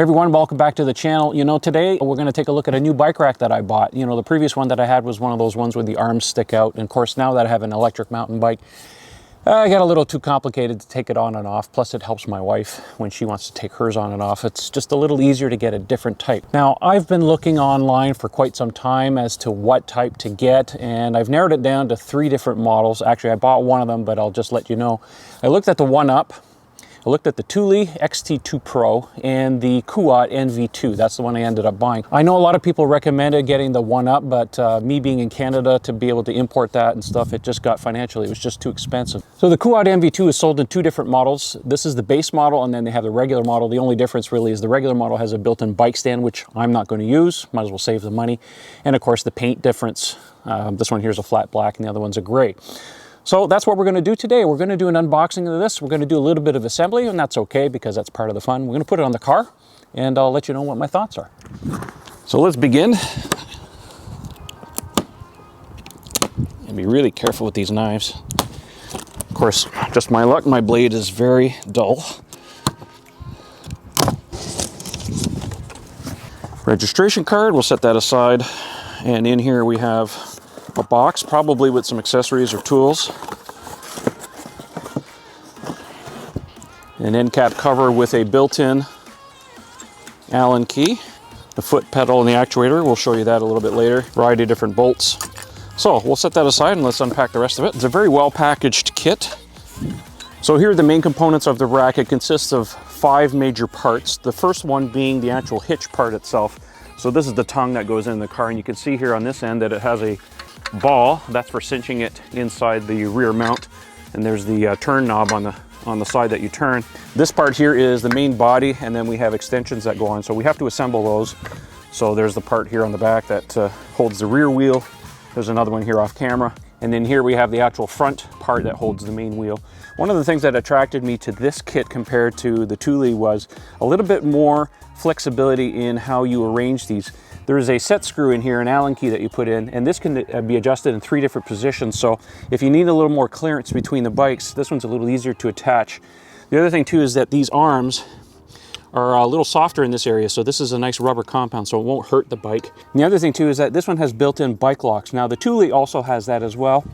Hey everyone, welcome back to the channel. Today we're going to take a look at a new bike rack that I bought. The previous one that I had was one of those ones where the arms stick out. And of course, now that I have an electric mountain bike, I got a little too complicated to take it on and off. Plus it helps my wife when she wants to take hers on and off. It's just a little easier to get a different type. Now, I've been looking online for quite some time as to what type to get, and I've narrowed it down to 3 different models. Actually, I bought one of them, but I'll just let you know. I looked at the 1-Up. I looked at the Thule XT2 Pro and the Kuat NV2. That's the one I ended up buying. I know a lot of people recommended getting the 1-Up, but me being in Canada to be able to import that and stuff, it just got financially, it was just too expensive. So the Kuat NV2 is sold in 2 different models. This is the base model, and then they have the regular model. The only difference really is the regular model has a built-in bike stand, which I'm not going to use. Might as well save the money. And of course the paint difference. This one here is a flat black and the other one's a gray. So that's what we're going to do today. We're going to do an unboxing of this. We're going to do a little bit of assembly, and that's okay because that's part of the fun. We're going to put it on the car, and I'll let you know what my thoughts are. So let's begin. And be really careful with these knives. Of course, just my luck, my blade is very dull. Registration card, we'll set that aside. And in here we have a box, probably with some accessories or tools. An end cap cover with a built-in Allen key. The foot pedal and the actuator, we'll show you that a little bit later. Variety of different bolts. So we'll set that aside and let's unpack the rest of it. It's a very well packaged kit. So here are the main components of the rack. It consists of 5 major parts. The first one being the actual hitch part itself. So this is the tongue that goes in the car, and you can see here on this end that it has a ball. That's for cinching it inside the rear mount, and there's the turn knob on the side that you turn. This part here is the main body, and then we have extensions that go on, so we have to assemble those. So there's the part here on the back that holds the rear wheel. There's another one here off camera, and then here we have the actual front part that holds the main wheel. One of the things that attracted me to this kit compared to the Thule was a little bit more flexibility in how you arrange these. There is a set screw in here, an Allen key that you put in, and this can be adjusted in 3 different positions. So if you need a little more clearance between the bikes, this one's a little easier to attach. The other thing too is that these arms are a little softer in this area, so this is a nice rubber compound, so it won't hurt the bike. And the other thing too is that this one has built-in bike locks. Now the Thule also has that as well,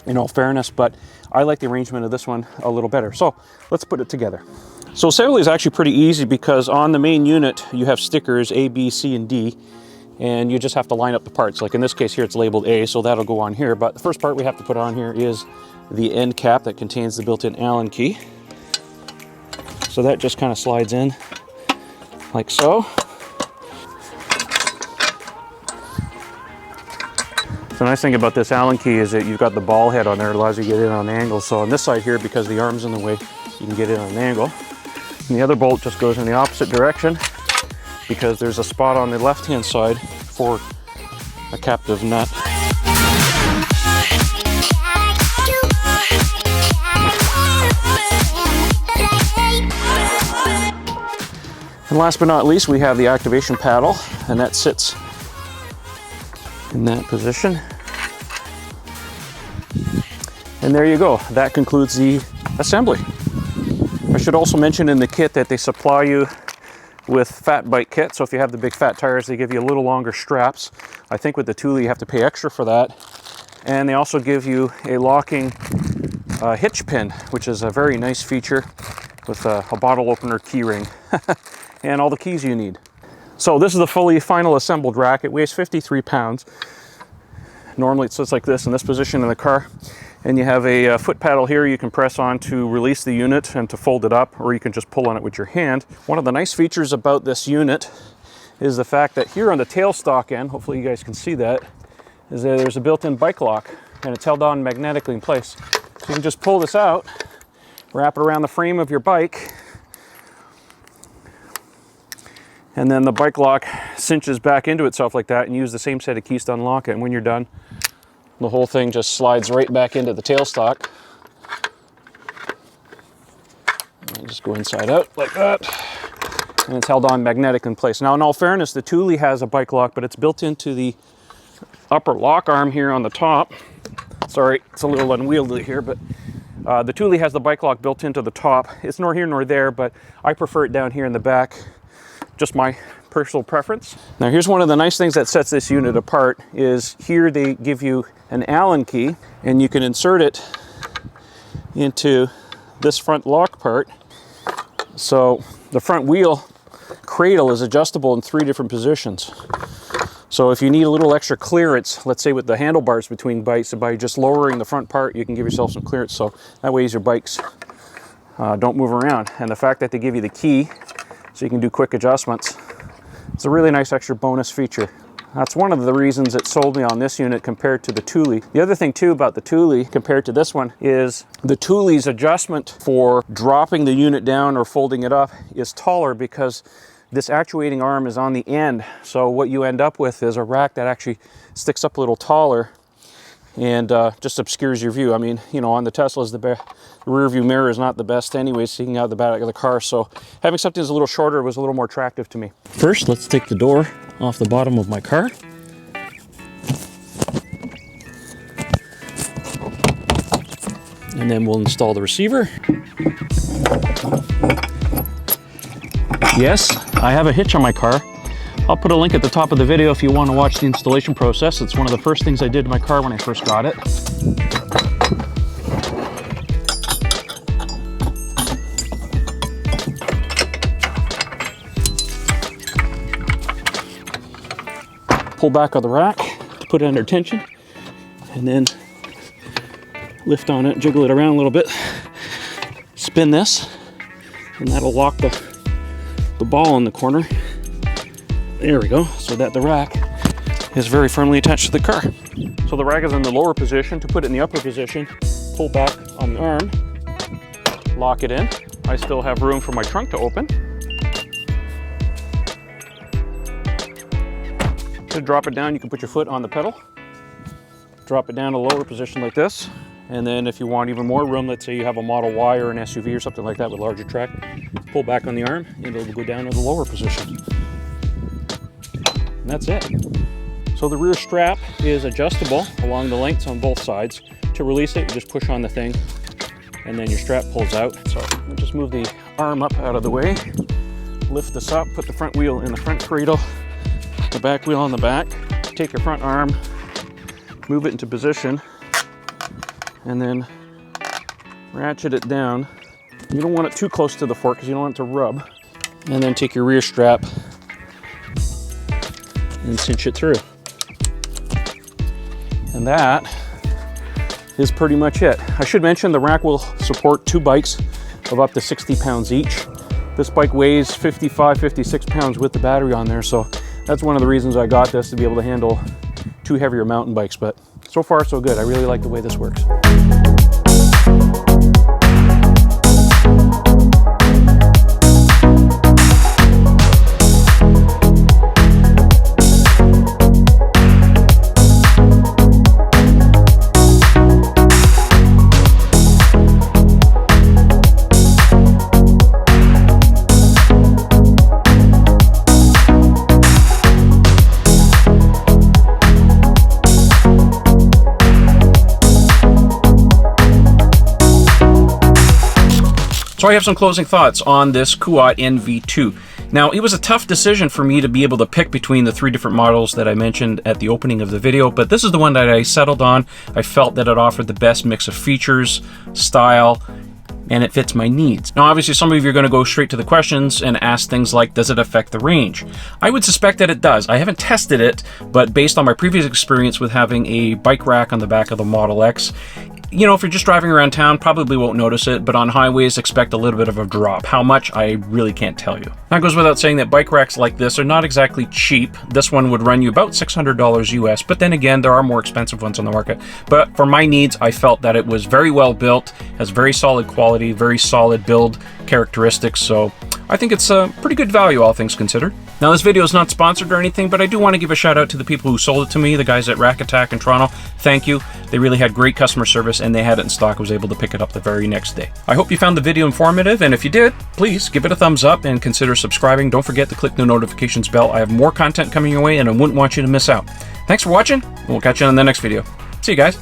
in all fairness, but I like the arrangement of this one a little better. So let's put it together. So assembly is actually pretty easy because on the main unit you have stickers A, B, C, and D. And you just have to line up the parts. Like in this case here, it's labeled A, so that'll go on here. But the first part we have to put on here is the end cap that contains the built-in Allen key. So that just kind of slides in like so. The nice thing about this Allen key is that you've got the ball head on there. It allows you to get in on an angle. So on this side here, because the arm's in the way, you can get in on an angle. And the other bolt just goes in the opposite direction, because there's a spot on the left-hand side for a captive nut. And last but not least, we have the activation paddle, and that sits in that position. And there you go. That concludes the assembly. I should also mention in the kit that they supply you with fat bike kit. So if you have the big fat tires, they give you a little longer straps. I think with the Thule you have to pay extra for that. And they also give you a locking hitch pin, which is a very nice feature with a bottle opener key ring and all the keys you need. So this is the fully final assembled rack. It weighs 53 pounds. Normally it sits like this in this position in the car. And you have a foot paddle here you can press on to release the unit and to fold it up, or you can just pull on it with your hand. One of the nice features about this unit is the fact that here on the tailstock end, hopefully you guys can see that, is that there's a built-in bike lock, and it's held on magnetically in place. So you can just pull this out, wrap it around the frame of your bike, and then the bike lock cinches back into itself like that, and use the same set of keys to unlock it. And when you're done, the whole thing just slides right back into the tailstock. And just go inside out like that. And it's held on magnetic in place. Now, in all fairness, the Thule has a bike lock, but it's built into the upper lock arm here on the top. Sorry, it's a little unwieldy here, but the Thule has the bike lock built into the top. It's nor here nor there, but I prefer it down here in the back just my personal preference. Now here's one of the nice things that sets this unit apart is here they give you an Allen key and you can insert it into this front lock part. So the front wheel cradle is adjustable in 3 different positions. So if you need a little extra clearance, let's say with the handlebars between bikes, by just lowering the front part, you can give yourself some clearance. So that way your bikes don't move around. And the fact that they give you the key so you can do quick adjustments, it's a really nice extra bonus feature. That's one of the reasons it sold me on this unit compared to the Thule. The other thing too about the Thule compared to this one is the Thule's adjustment for dropping the unit down or folding it up is taller because this actuating arm is on the end. So what you end up with is a rack that actually sticks up a little taller and just obscures your view. I mean, you know, on the Teslas, the rear view mirror is not the best anyway, seeing out the back of the car. So having something that's a little shorter was a little more attractive to me. First, let's take the door off the bottom of my car. And then we'll install the receiver. Yes, I have a hitch on my car. I'll put a link at the top of the video if you want to watch the installation process. It's one of the first things I did to my car when I first got it. Pull back on the rack, put it under tension, and then lift on it, jiggle it around a little bit, spin this, and that'll lock the ball in the corner. There we go, so that the rack is very firmly attached to the car. So the rack is in the lower position. To put it in the upper position, pull back on the arm, lock it in. I still have room for my trunk to open. To drop it down, you can put your foot on the pedal, drop it down to a lower position like this, and then if you want even more room, let's say you have a Model Y or an SUV or something like that with larger track, pull back on the arm and it'll go down to the lower position. And that's it. So the rear strap is adjustable along the lengths on both sides. To release it, you just push on the thing and then your strap pulls out. So I'll just move the arm up out of the way, lift this up, put the front wheel in the front cradle, the back wheel on the back, take your front arm, move it into position, and then ratchet it down. You don't want it too close to the fork because you don't want it to rub. And then take your rear strap and cinch it through. And that is pretty much it. I should mention the rack will support 2 bikes of up to 60 pounds each. This bike weighs 55, 56 pounds with the battery on there, so that's one of the reasons I got this, to be able to handle 2 heavier mountain bikes. But so far so good. I really like the way this works. So I have some closing thoughts on this Kuat NV2. Now, it was a tough decision for me to be able to pick between the 3 different models that I mentioned at the opening of the video, but this is the one that I settled on. I felt that it offered the best mix of features, style, and it fits my needs. Now, obviously, some of you are going to go straight to the questions and ask things like, does it affect the range? I would suspect that it does. I haven't tested it, but based on my previous experience with having a bike rack on the back of the Model X, you know, if you're just driving around town, probably won't notice it, but on highways, expect a little bit of a drop. How much, I really can't tell you. That goes without saying that bike racks like this are not exactly cheap. This one would run you about $600 US, but then again, there are more expensive ones on the market. But for my needs, I felt that it was very well built, has very solid quality, very solid build characteristics, so I think it's a pretty good value, all things considered. Now, this video is not sponsored or anything, but I do want to give a shout out to the people who sold it to me, the guys at Rack Attack in Toronto. Thank you. They really had great customer service, and they had it in stock. I was able to pick it up the very next day. I hope you found the video informative, and if you did, please give it a thumbs up and consider subscribing. Don't forget to click the notifications bell. I have more content coming your way, and I wouldn't want you to miss out. Thanks for watching, and we'll catch you on the next video. See you guys.